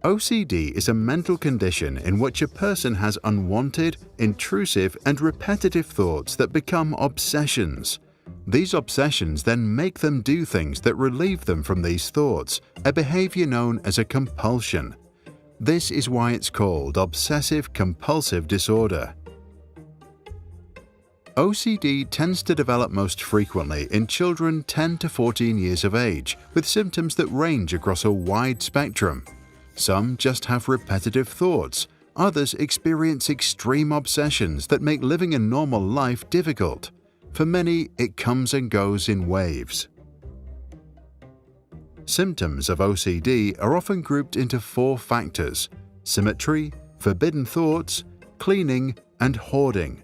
OCD is a mental condition in which a person has unwanted, intrusive, and repetitive thoughts that become obsessions. These obsessions then make them do things that relieve them from these thoughts, a behavior known as a compulsion. This is why it's called obsessive compulsive disorder. OCD tends to develop most frequently in children 10 to 14 years of age, with symptoms that range across a wide spectrum. Some just have repetitive thoughts, others experience extreme obsessions that make living a normal life difficult. For many, it comes and goes in waves. Symptoms of OCD are often grouped into 4 factors: symmetry, forbidden thoughts, cleaning, and hoarding.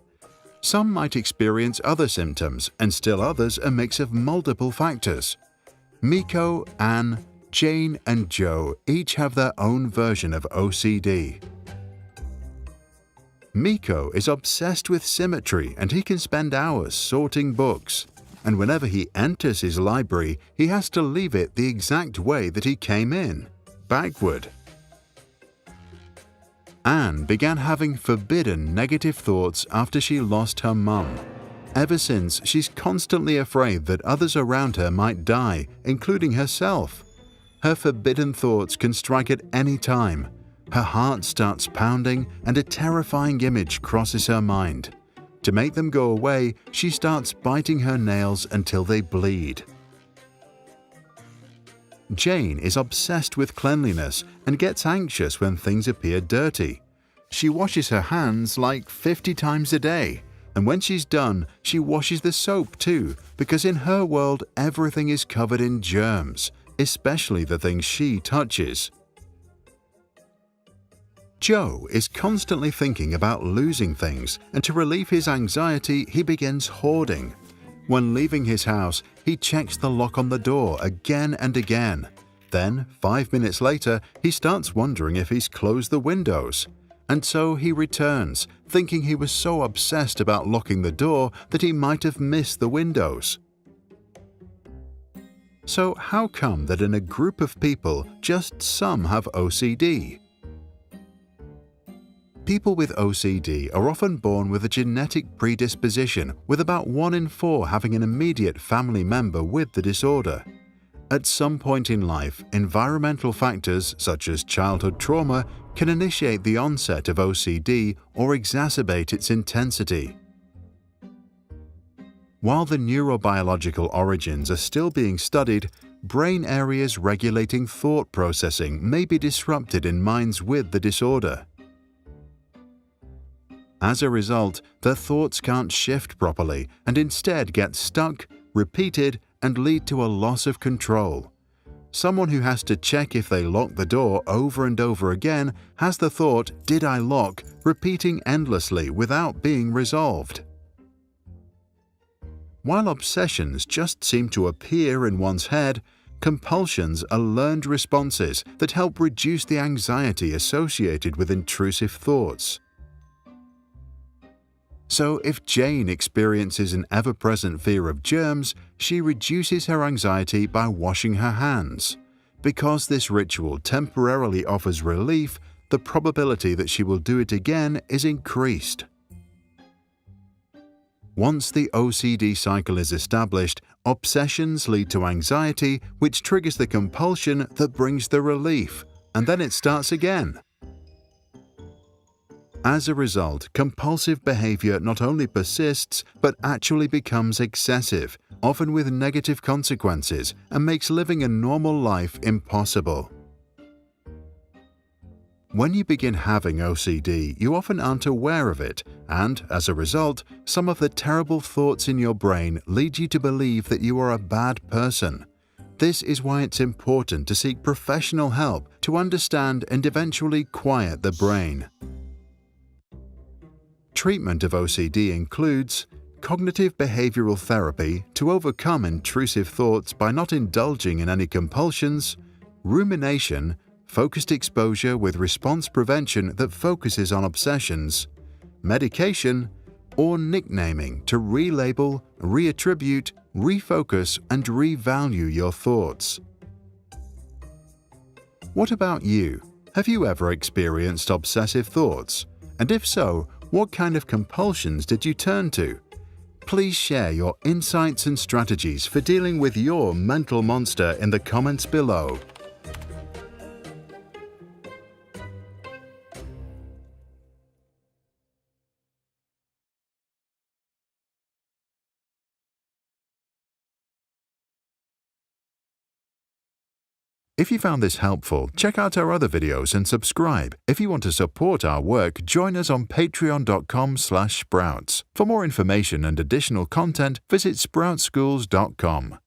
Some might experience other symptoms, and still others a mix of multiple factors. Miko, Anne, Jane, and Joe each have their own version of OCD. Miko is obsessed with symmetry, and he can spend hours sorting books. And whenever he enters his library, he has to leave it the exact way that he came in, backward. Anne began having forbidden negative thoughts after she lost her mum. Ever since, she's constantly afraid that others around her might die, including herself. Her forbidden thoughts can strike at any time. Her heart starts pounding and a terrifying image crosses her mind. To make them go away, she starts biting her nails until they bleed. Jane is obsessed with cleanliness and gets anxious when things appear dirty. She washes her hands like 50 times a day, and when she's done, she washes the soap too, because in her world everything is covered in germs, especially the things she touches. Joe is constantly thinking about losing things, and to relieve his anxiety, he begins hoarding. When leaving his house, he checks the lock on the door again and again. Then, 5 minutes later, he starts wondering if he's closed the windows. And so he returns, thinking he was so obsessed about locking the door that he might have missed the windows. So how come that in a group of people, just some have OCD? People with OCD are often born with a genetic predisposition, with about 1 in 4 having an immediate family member with the disorder. At some point in life, environmental factors such as childhood trauma can initiate the onset of OCD or exacerbate its intensity. While the neurobiological origins are still being studied, brain areas regulating thought processing may be disrupted in minds with the disorder. As a result, their thoughts can't shift properly and instead get stuck, repeated, and lead to a loss of control. Someone who has to check if they lock the door over and over again has the thought, "Did I lock?" repeating endlessly without being resolved. While obsessions just seem to appear in one's head, compulsions are learned responses that help reduce the anxiety associated with intrusive thoughts. So if Jane experiences an ever-present fear of germs, she reduces her anxiety by washing her hands. Because this ritual temporarily offers relief, the probability that she will do it again is increased. Once the OCD cycle is established, obsessions lead to anxiety, which triggers the compulsion that brings the relief, and then it starts again. As a result, compulsive behavior not only persists but actually becomes excessive, often with negative consequences, and makes living a normal life impossible. When you begin having OCD, you often aren't aware of it, and, as a result, some of the terrible thoughts in your brain lead you to believe that you are a bad person. This is why it's important to seek professional help to understand and eventually quiet the brain. Treatment of OCD includes cognitive behavioral therapy to overcome intrusive thoughts by not indulging in any compulsions, rumination, focused exposure with response prevention that focuses on obsessions, medication, or nicknaming to relabel, reattribute, refocus, and revalue your thoughts. What about you? Have you ever experienced obsessive thoughts? And if so, what kind of compulsions did you turn to? Please share your insights and strategies for dealing with your mental monster in the comments below. If you found this helpful, check out our other videos and subscribe. If you want to support our work, join us on patreon.com/sprouts. For more information and additional content, visit sproutschools.com.